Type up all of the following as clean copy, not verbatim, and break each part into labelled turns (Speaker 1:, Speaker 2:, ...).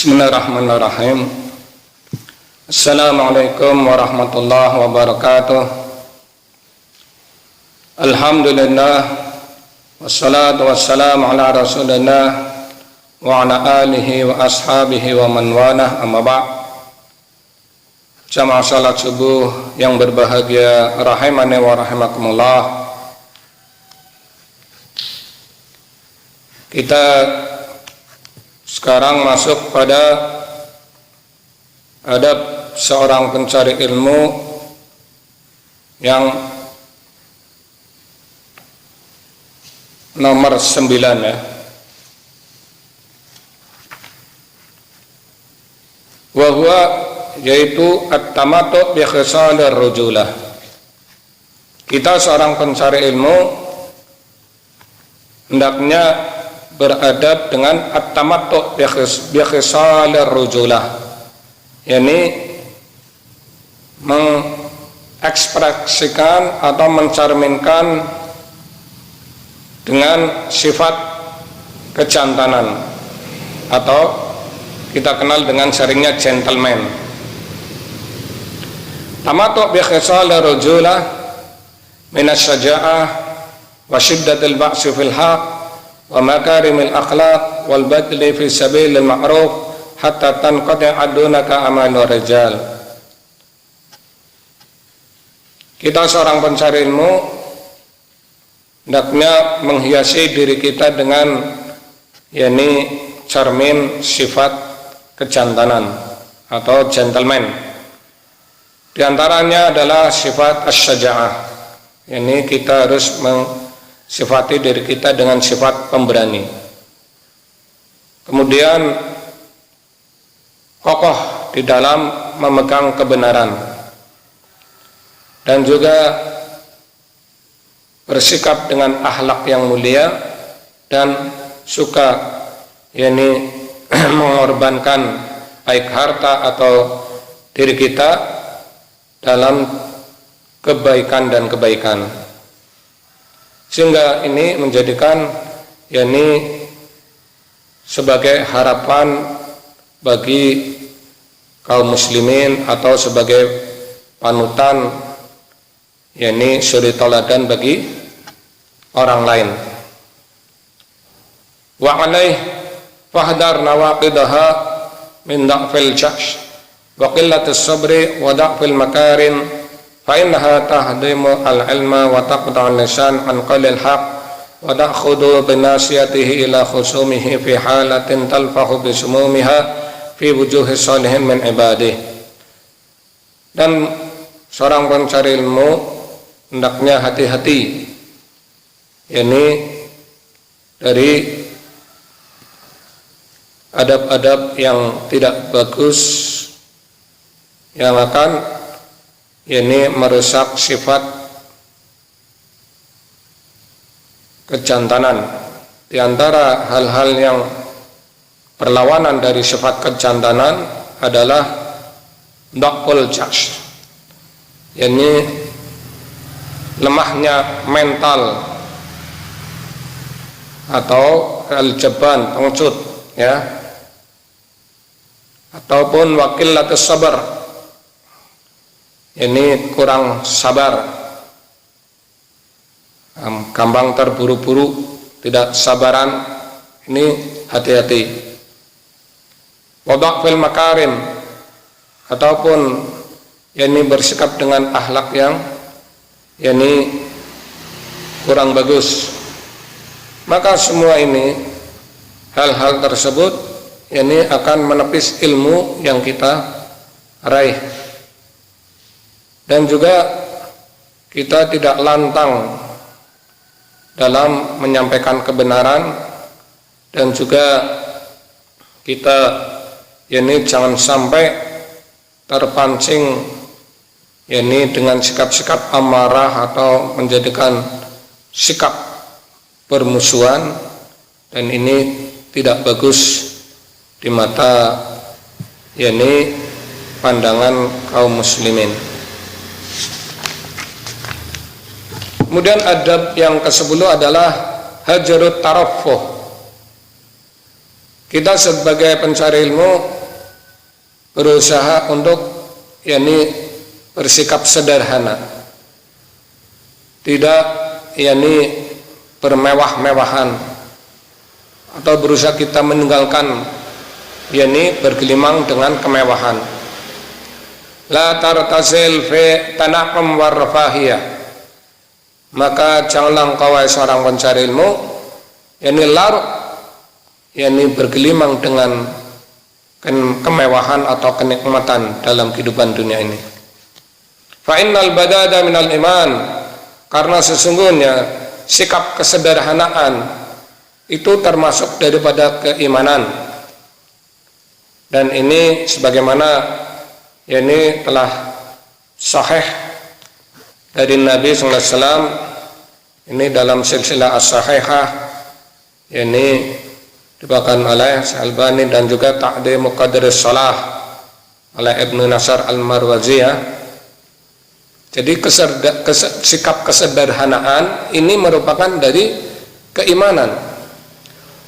Speaker 1: Bismillahirrahmanirrahim. Assalamualaikum warahmatullahi wabarakatuh. Alhamdulillah, wassalatu wassalamu ala rasulillah wa ala alihi wa ashabihi wa man walah, amma ba'd. Jamaah salat subuh yang berbahagia rahimani wa rahimakumullah. Kita sekarang masuk pada adab seorang pencari ilmu yang nomor 9 ya. Wahwa yaitu at-tamattu bi khisalir rujulah. Kita seorang pencari ilmu hendaknya beradab dengan at-tamattu bi khisalir rujulah, yakni mengekspresikan atau mencerminkan dengan sifat kejantanan atau kita kenal dengan seringnya gentleman. Tamattu bi khisalir rujulah minas syaja'ah wa syiddatil ba'si fil haq wa makarimil akhlaq wal badli fi sabilil ma'ruf hatta tanqadi adunaka amalur rijal. Kita seorang pencari ilmu hendaknya menghiasi diri kita dengan yakni cermin sifat kejantanan atau gentleman. Di antaranya adalah sifat asy-syaja'ah, yakni kita harus sifati diri kita dengan sifat pemberani. Kemudian kokoh di dalam memegang kebenaran dan juga bersikap dengan akhlak yang mulia dan suka yakni mengorbankan baik harta atau diri kita dalam kebaikan dan kebaikan. Sehingga ini menjadikan yakni sebagai harapan bagi kaum muslimin atau sebagai panutan, yakni suri teladan bagi orang lain. Wa alaih fahdar nawaqidaha min da'fil jahsh wa qillatis sabri wa da'fil makarim fa innaha tahdimu al-ilma wa taqta'u lisan an qalil haq wa ta'khudhu binasiyatihi ila khusumihi fi halatin talfahu bisumumiha fi wujuhi salihin min ibadih. Dan seorang pencari ilmu hendaknya hati-hati yakni dari adab-adab yang tidak bagus yang akan yakni merusak sifat kejantanan. Di antara hal-hal yang berlawanan dari sifat kejantanan adalah dhaqul jahsh, yakni lemahnya mental atau al-jaban, pengecut ya, ataupun waqillatus sabar, ini kurang sabar, gampang terburu-buru, tidak sabaran. Ini hati-hati. Wa fil makarim, ataupun yakni bersikap dengan akhlak yang yakni kurang bagus. Maka semua ini, hal-hal tersebut yakni akan menepis ilmu yang kita raih. Dan juga kita tidak lantang dalam menyampaikan kebenaran, dan juga kita yakni jangan sampai terpancing yakni dengan sikap-sikap amarah atau menjadikan sikap permusuhan, dan ini tidak bagus di mata yakni pandangan kaum muslimin. Kemudian adab yang ke-10 adalah hajarut tarafuh. kita sebagai pencari ilmu berusaha untuk bersikap sederhana, tidak bermewah-mewahan, atau berusaha kita meninggalkan bergelimang dengan kemewahan. La tartazil fi tanaqum warrafahiyah, maka janganlah engkau seorang pencari ilmu larut bergelimang dengan kemewahan atau kenikmatan dalam kehidupan dunia ini. Fa innal badada minal iman, karena sesungguhnya sikap kesederhanaan itu termasuk daripada keimanan. Dan ini sebagaimana telah sahih dari Nabi sallallahu alaihi wasallam, ini dalam silsilah as-sahihah, dibawakan oleh Al-Albani dan juga Ta'dimu Qadris Shalah oleh Ibnu Nasr Al-Marwazi. Jadi sikap kesederhanaan ini merupakan dari keimanan.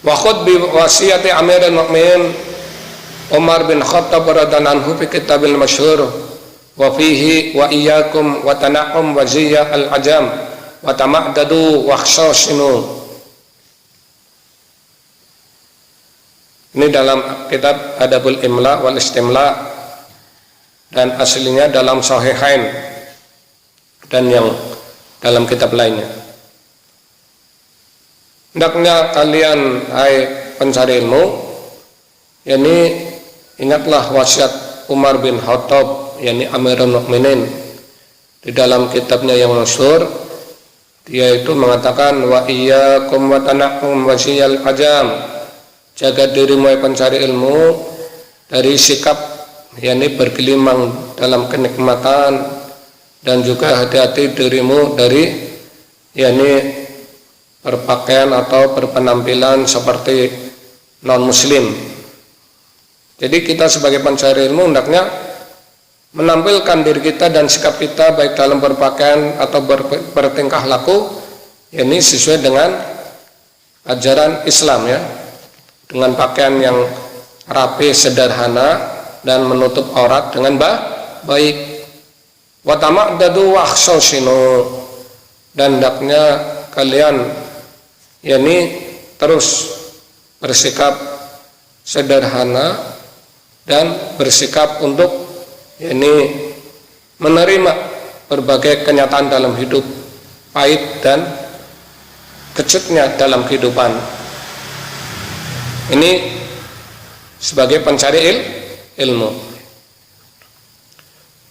Speaker 1: Wa khud bi wasiyati Amirul Mukminin Umar bin Khattab radhiyallahu anhu fi kitabil masyhur wa fihi wa iyyakum wa tanaqum wa ziyya al-ajam wa tama'dadu wa khshashinu. Ini dalam kitab Adabul Imla wal Istimla, dan aslinya dalam Sahihain dan yang dalam kitab lainnya. Hendaknya kalian hai pencari ilmu, ingatlah wasiat Umar bin Khattab Amirul Mukminin di dalam kitabnya yang masyhur. Dia itu mengatakan wa iyyakum wa tanaqum wa ziyal ajam, jaga dirimu pencari ilmu dari sikap bergelimang dalam kenikmatan, dan juga hati-hati dirimu dari berpakaian atau berpenampilan seperti non muslim. Jadi kita sebagai pencari ilmu hendaknya menampilkan diri kita dan sikap kita baik dalam berpakaian atau bertingkah laku sesuai dengan ajaran Islam, dengan pakaian yang rapi, sederhana, dan menutup aurat dengan baik. Wa tama'dadu wa khshashinu, dan hendaknya kalian terus bersikap sederhana dan bersikap untuk menerima berbagai kenyataan dalam hidup, pahit dan kecutnya dalam kehidupan. Ini sebagai pencari ilmu.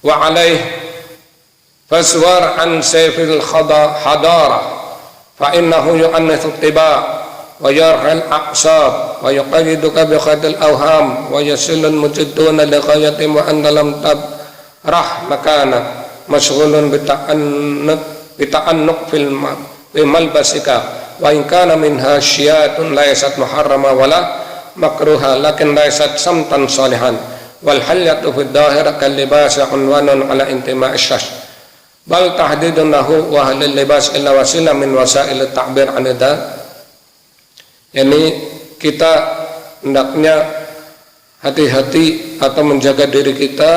Speaker 1: Wa alaih faswar an sayfil hadara fa innahu yu'annithu tiba wa yarhal aqsab wa yuqayyiduka bi khadil awham wa yasilul mujidduna li ghayatin wa anta lam tabrah makana mashghulun bita'annuq fil malbasika wa in kana minha syiyatun laysat muharrama wala makruha lakin laysat samtan salihan wal halyatu fid dhahira kal libas unwanun ala intima'i syash bal tahdidun lahu wa halil libas illa wasila min wasail ta'bir anida. Kita hendaknya hati-hati atau menjaga diri kita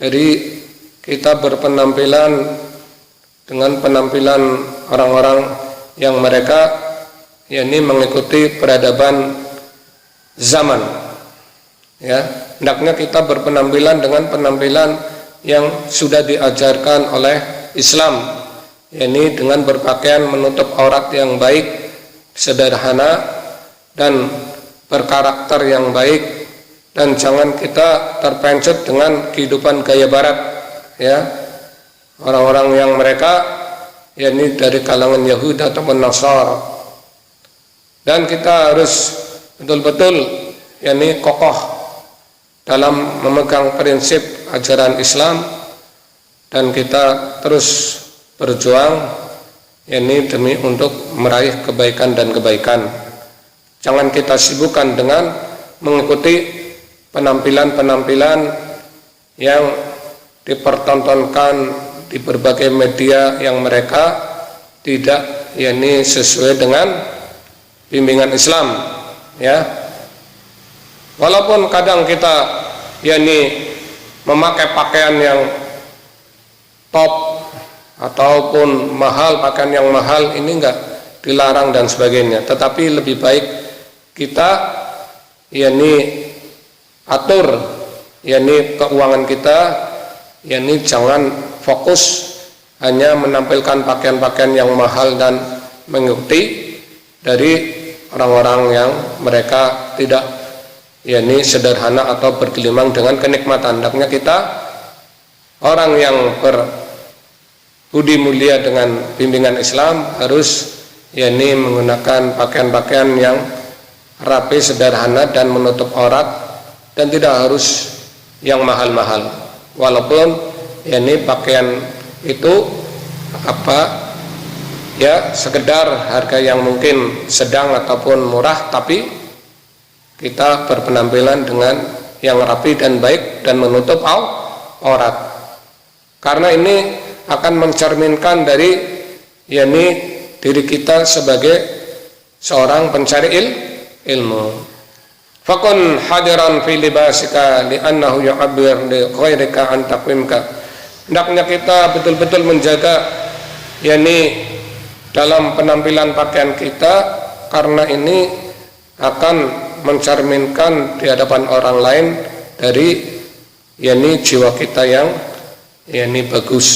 Speaker 1: dari kita berpenampilan dengan penampilan orang-orang yang mereka mengikuti peradaban zaman. Hendaknya kita berpenampilan dengan penampilan yang sudah diajarkan oleh Islam, dengan berpakaian menutup aurat yang baik, sederhana, dan berkarakter yang baik, dan jangan kita terpencet dengan kehidupan gaya barat, orang-orang yang mereka dari kalangan Yahudi ataupun Nasara. Dan kita harus betul-betul kokoh dalam memegang prinsip ajaran Islam, dan kita terus berjuang demi untuk meraih kebaikan dan kebaikan. Jangan kita sibukkan dengan mengikuti penampilan-penampilan yang dipertontonkan di berbagai media yang mereka tidak sesuai dengan bimbingan Islam, Walaupun kadang kita memakai pakaian yang top ataupun mahal, pakaian yang mahal ini enggak dilarang dan sebagainya, tetapi lebih baik kita atur keuangan kita, jangan fokus hanya menampilkan pakaian-pakaian yang mahal dan mengikuti dari orang-orang yang mereka tidak sederhana atau bergelimang dengan kenikmatan. Hendaknya kita orang yang berbudi mulia dengan bimbingan Islam harus menggunakan pakaian-pakaian yang rapi, sederhana dan menutup aurat, dan tidak harus yang mahal-mahal. Walaupun pakaian itu sekedar harga yang mungkin sedang ataupun murah, tapi kita berpenampilan dengan yang rapi dan baik dan menutup aurat, karena ini akan mencerminkan dari diri kita sebagai seorang pencari ilmu. Fakun hadiran fi libasika li'annahu yu'abbir li ghairika an taqwimka. Hendaknya kita betul-betul menjaga dalam penampilan pakaian kita, karena ini akan mencerminkan di hadapan orang lain dari jiwa kita yang bagus,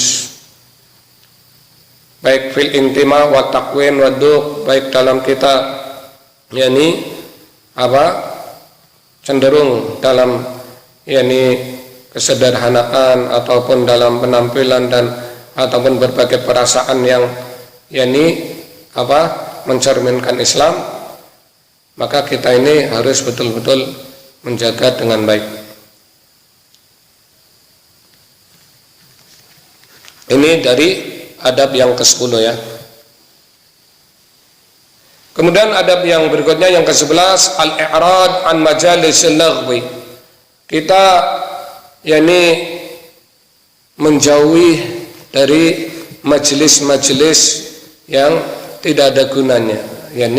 Speaker 1: baik fil intima wa taqwin wa duq, baik dalam kita cenderung dalam kesederhanaan ataupun dalam penampilan dan ataupun berbagai perasaan yang mencerminkan Islam, maka kita ini harus betul-betul menjaga dengan baik. Ini dari adab yang ke-10 ya. Kemudian adab yang berikutnya yang ke-11, al-i'rad an majalisil laghwi. Kita menjauhi dari majelis-majelis yang tidak ada gunanya,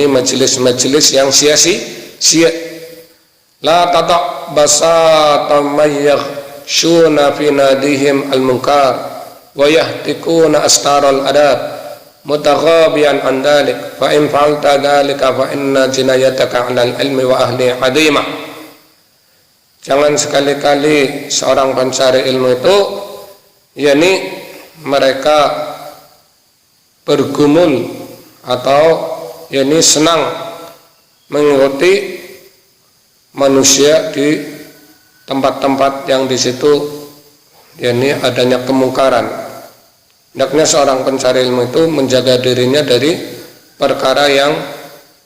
Speaker 1: majelis-majelis yang sia-sia. La tata' basata mayaghshuna fi nadihim al-munkar wa yahtikuna astaral adab mutaghabiyan an dalik, fa in fa'alta dalika fa inna jinayataka 'alal ilmi wa ahli 'azimah. Jangan sekali-kali seorang pencari ilmu itu mereka bergumul atau senang mengikuti manusia di tempat-tempat yang di situ adanya kemungkaran. Hendaknya seorang pencari ilmu itu menjaga dirinya dari perkara yang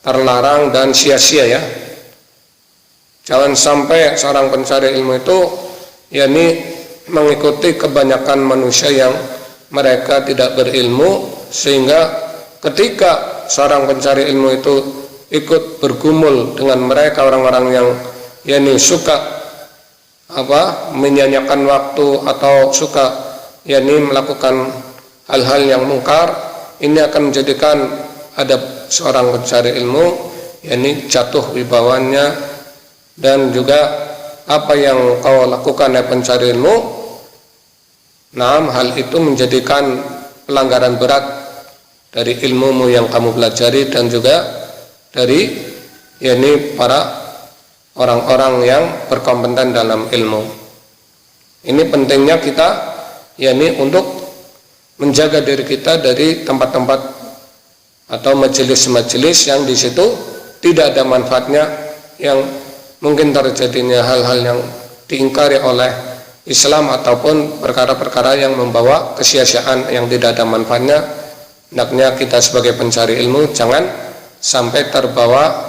Speaker 1: terlarang dan sia-sia ya. Jangan sampai seorang pencari ilmu itu mengikuti kebanyakan manusia yang mereka tidak berilmu, sehingga ketika seorang pencari ilmu itu ikut bergumul dengan mereka orang-orang yang suka menyanyiakan waktu atau suka melakukan hal-hal yang mungkar, ini akan menjadikan adab seorang pencari ilmu jatuh wibawanya, dan juga apa yang kau lakukan ya pencari ilmu, hal itu menjadikan pelanggaran berat dari ilmumu yang kamu pelajari, dan juga dari para orang-orang yang berkompeten dalam ilmu. Ini pentingnya kita untuk menjaga diri kita dari tempat-tempat atau majelis-majelis yang di situ tidak ada manfaatnya, yang mungkin terjadinya hal-hal yang diingkari oleh Islam ataupun perkara-perkara yang membawa kesia-siaan yang tidak ada manfaatnya. Hendaknya kita sebagai pencari ilmu jangan sampai terbawa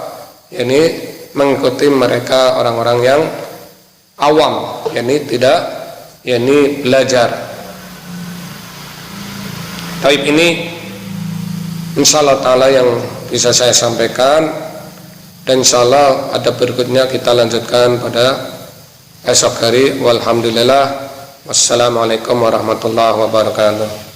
Speaker 1: mengikuti mereka orang-orang yang awam, tidak belajar. Taib ini insyaallah ta'ala yang bisa saya sampaikan, dan insyaallah ada berikutnya kita lanjutkan pada esok hari. Walhamdulillah, wassalamualaikum warahmatullahi wabarakatuh.